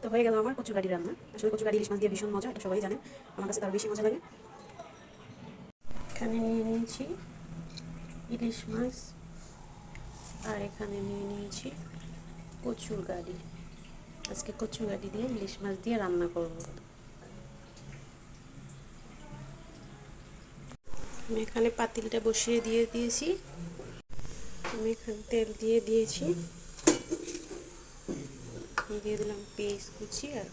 তো হয়ে গেল আমার কচু গাড়ি রান্না। আসলে কচু গাড়ি ইলিশ মাছ দিয়ে ভীষণ মজা, এটা সবাই জানেন, আমার কাছে তার বেশি মজা লাগে। এখানে নিয়ে নিয়েছি ইলিশ মাছ, আর এখানে নিয়ে নিয়েছি কচুর গাড়ি। আজকে কচু গাড়ি দিয়ে ইলিশ মাছ দিয়ে রান্না করব। আমি এখানে পাতিলটা বসিয়ে দিয়েছি। আমি এখানে তেল দিয়ে দিয়েছি, দিয়ে দিলাম পেঁয়াজ কুচি আর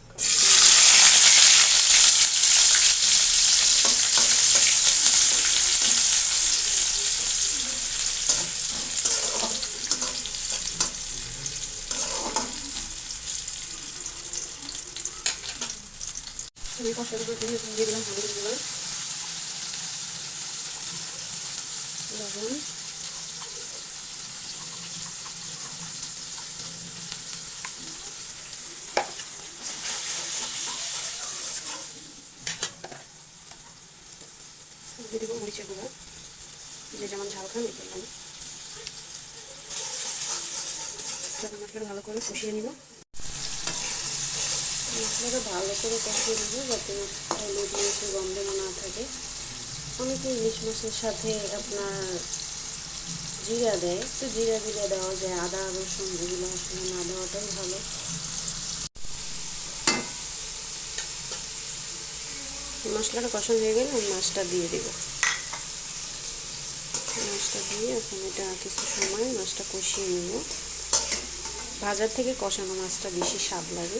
আমি কষার উপর দিয়ে দিলাম হলুদ গুঁড়ো, লবণ, দিয়ে দেবো মরিচের গুঁড়ো, যে যেমন ঝাল খান এই জন্য। মশলাটা ভালো করে কষিয়ে নিব, মশলাটা ভালো করে কষিয়ে নেব যাতে হলুদ মরিচের গন্ধ না থাকে। অনেকে ইলিশ মাছের সাথে আপনার জিরা দেয়, তো জিরা দিলে দেওয়া যায়, আদা রসুন এগুলো আসলে না দেওয়াটাই ভালো। মশলাটা কষানো হয়ে গেলে আমি মাছটা দিয়ে দেব। মাছটা দিয়ে এখন এটা কিছু সময় মাছটা কষিয়ে নেব। ভাজার থেকে কষানো মাছটা বেশি স্বাদ লাগে,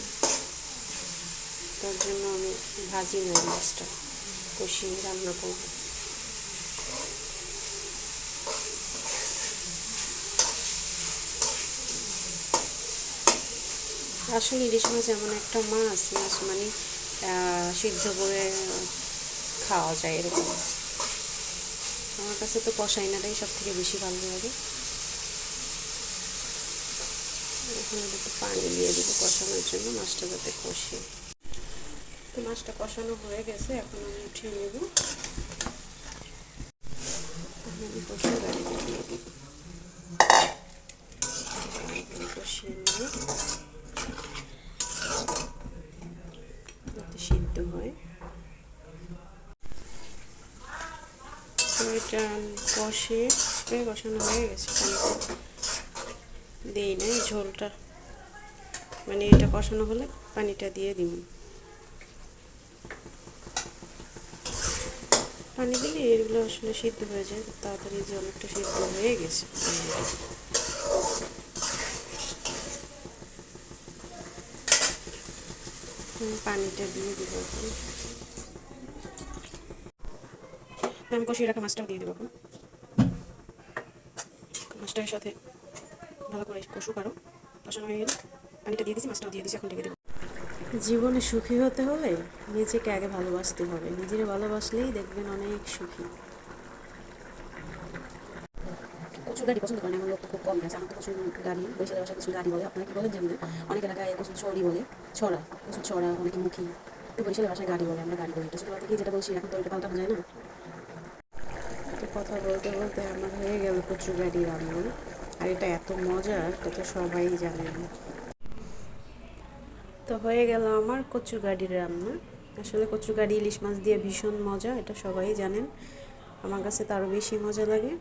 তার জন্য আমি ভাজি না, মাছটা কষিয়ে রান্না করব। আসলে ইলিশ মাছ এমন একটা মাছ মানে সিদ্ধ করে খাওয়া যায় এরকম। আমার কাছে তো কষাইনাটাই সব থেকে বেশি ভালো লাগে। এখন একটু পানি দিয়ে দেবো কষানোর জন্য, মাছটা যাতে কষে। তো মাছটা কষানো হয়ে গেছে, এখন আমি উঠিয়ে নেব। আমি কষিয়ে গাড়ি দিয়ে দিব, কষিয়ে নেব যাতে সিদ্ধ হয়। তো এটা কষানো হয়ে গেছে, পানিটা দিই না, ঝোলটা মানে এটা কষানো হলে পানিটা দিয়ে দিব। পানি দিলে এগুলো আসলে সিদ্ধ হয়ে যায় তাড়াতাড়ি, যে অনেকটা সিদ্ধ হয়ে গেছে। পানিটা দিয়ে দিব এখন। আমি কষিয়ে রাখা মাছটাও দিয়ে দেবো এখন। মাছটার সাথে ভালো করে কষুক, আরও কষানো হয়ে গেলে পানিটা দিয়ে দিয়েছি, মাছটাও দিয়ে দিয়েছি, এখন ঢেকে দেবো। জীবনে সুখী হতে হলে নিজেকে আগে ভালোবাসতে হবে, নিজের ভালোবাসলেই দেখবেন অনেক সুখী। কচুর গাড়ি পছন্দ করেন এমন লোক খুব কম আছে। আমার তো কচুর গাড়ি, বরিশালের ভাষায় কচুর গাড়ি বলে, আপনারা কি বলেন জানেন? অনেক এলাকায় কচুর ছড়ি বলে, ছড়া, কচুর ছড়া, অনেকে মুখী, তো বরিশালের ভাষায় গাড়ি বলে, আমরা গাড়ি বলি। এটা ছোটবেলা থেকেই যেটা বলছি, এখন তো এটা পাল্টানো যায় না। তো কথা বলতে বলতে আমার হয়ে গেল কচুর গাড়ি রান্না, আর এটা এত মজার, এটা তো সবাই জানেন। তো হয়ে গেল আমার কচু গাড়ির রান্না। আসলে কচু গাড়ি ইলিশ মাছ দিয়ে ভীষণ মজা, এটা সবাই জানেন, আমার কাছে তারও বেশি মজা লাগে।